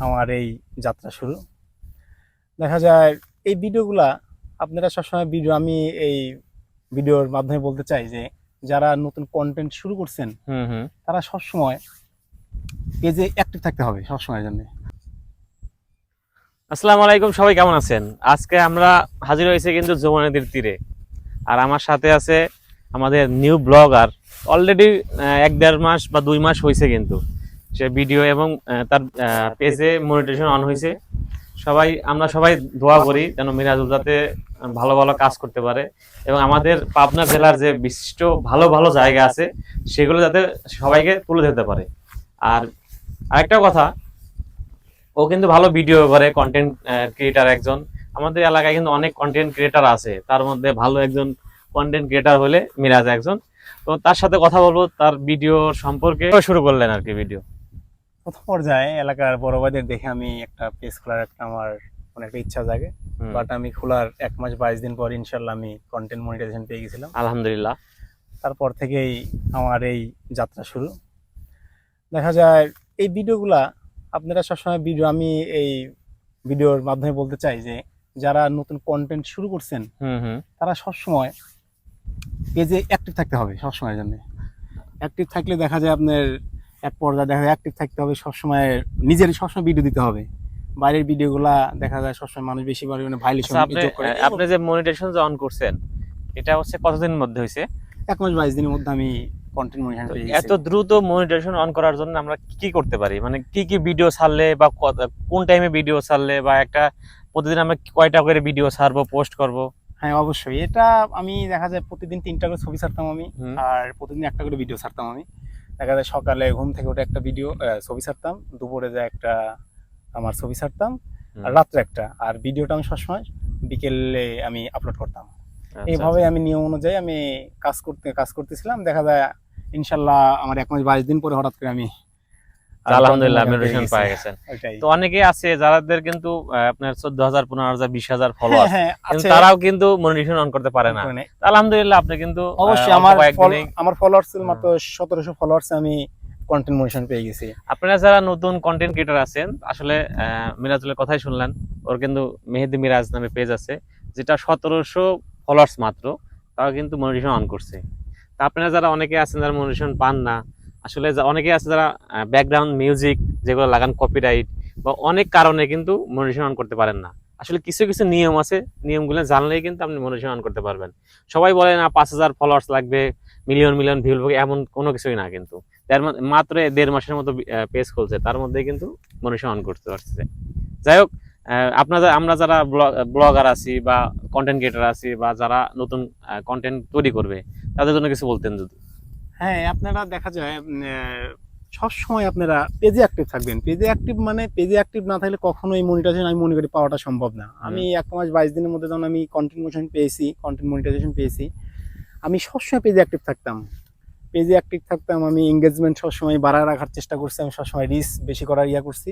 আমার এই যাত্রা শুরু। দেখা যায় এই ভিডিওগুলা আপনারা সবসময় আমি এই ভিডিওর মাধ্যমে বলতে চাই যে যারা নতুন কন্টেন্ট শুরু করছেন তারা সবসময় পেজে অ্যাক্টিভ থাকতে হবে সবসময়ের জন্য। আসসালামু আলাইকুম, সবাই কেমন আছেন? আজকে আমরা হাজির হয়েছি কিন্তু যমুনা নদীর তীরে। আর আমার সাথে আছে আমাদের নিউ ব্লগার। অলরেডি 1-1.5 মাস বা 2 মাস হয়েছে কিন্তু সে ভিডিও এবং তার পেজে মনিটাইজেশন অন হয়েছে। আমরা সবাই দোয়া করি যেন মিরাজুল যাতে ভালো ভালো কাজ করতে পারে এবং আমাদের পাবনা জেলার যে বিশিষ্ট ভালো ভালো জায়গা আছে সেগুলো যাতে সবাইকে তুলে ধরতে পারে। আর আরেকটা কথা, ও কিন্তু ভালো ভিডিও করে, কন্টেন্ট ক্রিয়েটার একজন। আমাদের এলাকায় কিন্তু অনেক কন্টেন্ট ক্রিয়েটার আছে, তার মধ্যে ভালো একজন কন্টেন্ট ক্রিয়েটার হলে মিরাজ একজন। তো তার সাথে কথা বলবো তার ভিডিও সম্পর্কে। শুরু করলেন আর কি ভিডিও? প্রথম পর্যায়ে এলাকার বড় ভাইদের দেখে আমি একটা পেজ খোলার আমার অনেকটা ইচ্ছা জাগে। বাট আমি খোলার 1 মাস 22 দিন পর ইনশাল্লাহ আমি কন্টেন্ট মনিটাইজেশন পেয়ে গেছিলাম, আলহামদুলিল্লাহ। তারপর থেকেই আমার এই যাত্রা শুরু। দেখা যায় এই ভিডিওগুলা আপনারা সবসময় আমি এই ভিডিওর মাধ্যমে বলতে চাই যে যারা নতুন কন্টেন্ট শুরু করছেন তারা সবসময় পেজে অ্যাক্টিভ থাকতে হবে সবসময়ের জন্য। অ্যাক্টিভ থাকলে দেখা যায় আপনার এক পর্যায়ে দেখা যায় অ্যাক্টিভ থাকতে হবে সবসময়, নিজের সবসময় ভিডিও দিতে হবে। বাইরের ভিডিওগুলা দেখা যায় সবসময় মানুষ বেশি পরিমাণে ভাইলেশন যোগ করে। আপনি যে মনিটাইজেশন যে অন করছেন এটা হচ্ছে কতদিনের মধ্যে হয়েছে? 1 মাস 22 দিনের মধ্যে আমি কন্টেন্ট মনিটাইজেশন পেয়ে গেছি। এত দ্রুত মনিটাইজেশন অন করার জন্য আমরা কি করতে পারি, মানে কি কি ভিডিও ছাড়লে বা কোন টাইমে ভিডিও ছাড়লে, বা একটা প্রতিদিন আমরা কয়টা করে ভিডিও ছাড়বো, পোস্ট করব? হ্যাঁ অবশ্যই, এটা আমি দেখা যায় প্রতিদিন 3টা করে ছবি ছাড়তাম আমি, আর প্রতিদিন একটা করে ভিডিও ছাড়তাম আমি। দেখা যায় সকালে ঘুম থেকে উঠে একটা ভিডিও ছবি ছাড়তাম, দুপুরে যায় একটা আমার ছবি ছাড়তাম, আর রাত্রে একটা। আর ভিডিওটা আমি সবসময় বিকেলে আমি আপলোড করতাম। এইভাবে আমি নিয়ম অনুযায়ী আমি কাজ করতেছিলাম। দেখা যায় ইনশাল্লাহ আমার 1 মাস 22 দিন পরে হঠাৎ করে আমি আলহামদুলিল্লাহ মনিটাইজেশন পেয়ে গেছেন। তো অনেকে আছে যাদের কিন্তু আপনার 14,000 15,000 20,000 ফলোয়ার, কিন্তু তারাও কিন্তু মনিটাইজেশন অন করতে পারে না। আলহামদুলিল্লাহ আপনি কিন্তু অবশ্যই আমার ফলোয়ার্স মাত্র 1700 ফলোয়ার্স, আমি কন্টেন্ট মনিটাইজেশন পেয়ে গেছি। আপনারা যারা নতুন কন্টেন্ট ক্রিয়েটর আছেন, আসলে মিরাজুলের কথাই শুনলেন, ওর কিন্তু মেহেদি মিরাজ নামে পেজ আছে যেটা 1700 ফলোয়ার্স মাত্র, তাও কিন্তু মনিটাইজেশন অন করছে। তা আপনারা যারা অনেকে আছেন যারা মনিটাইজেশন পান না, আসলে অনেকে আছে যারা ব্যাকগ্রাউন্ড মিউজিক যেগুলো লাগান কপিরাইট বা অনেক কারণে কিন্তু মনিটাইজেশন অন করতে পারেন না। আসলে কিছু কিছু নিয়ম আছে, নিয়মগুলো জানলেই কিন্তু আপনি মনিটাইজেশন অন করতে পারবেন। সবাই বলে না 5,000 ফলোয়ার্স লাগবে, মিলিয়ন মিলিয়ন ভিউ লাগবে, এমন কোনো কিছুই না। কিন্তু মাত্র 1.5 মাসের মতো পেজ খুলছে, তার মধ্যে কিন্তু মনিটাইজেশন অন করতে পারছে। যাই হোক, আমরা যারা ব্লগার আছি বা কন্টেন্ট ক্রিয়েটার আছি বা যারা নতুন কন্টেন্ট তৈরি করবে, তাদের জন্য কিছু বলতেন যদি? হ্যাঁ, আপনারা দেখা যায় সবসময় আপনারা পেজে অ্যাক্টিভ থাকবেন। পেজে অ্যাক্টিভ মানে পেজে অ্যাক্টিভ না থাকলে কখনোই মনিটাইজেশন আমি মনে করি পাওয়াটা সম্ভব না। আমি 1 মাস 22 দিনের মধ্যে যখন আমি কন্টেন্ট মনিটাইজেশন পেয়েছি, আমি সবসময় পেজে অ্যাক্টিভ থাকতাম। আমি এঙ্গেজমেন্ট সবসময় বাড়ায় রাখার চেষ্টা করছি, আমি সবসময় রিচ বেশি করার করছি।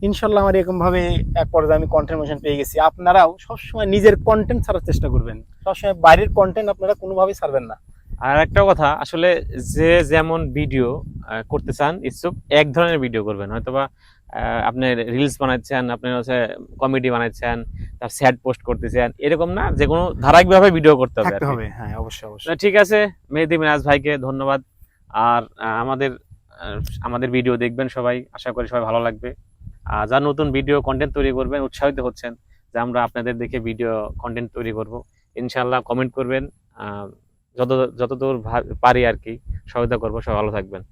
ইনশাল্লাহ আমার এরকমভাবে এক পর্যায়ে আমি কন্টেন্ট মনিটাইজেশন পেয়ে গেছি। আপনারাও সবসময় নিজের কন্টেন্ট ছাড়ার চেষ্টা করবেন, সবসময় বাইরের কন্টেন্ট আপনারা কোনোভাবেই ছাড়বেন না। আর একটা কথা, আসলে যে যেমন ভিডিও করতে চান ইচ্ছুক, এক ধরনের ভিডিও করবেন। হয়তোবা আপনি রিলস বানাচ্ছেন, আপনি হচ্ছে কমেডি বানাচ্ছেন, তার স্যাড পোস্ট করতেছেন, এরকম না, যে কোনো ধারাবাহিকভাবে ভিডিও করতে হবে। হ্যাঁ অবশ্যই অবশ্যই। ঠিক আছে, মেহেদি মিরাজ ভাইকে ধন্যবাদ। আর আমাদের ভিডিও দেখবেন সবাই, আশা করি সবাই ভালো লাগবে। আর যারা নতুন ভিডিও কন্টেন্ট তৈরি করবেন, উৎসাহিত হচ্ছেন যে আমরা আপনাদের দেখে ভিডিও কন্টেন্ট তৈরি করব, ইনশাল্লাহ কমেন্ট করবেন, যতদূর পারি আর কি সহায়তা করবো। সবাই ভালো থাকবেন।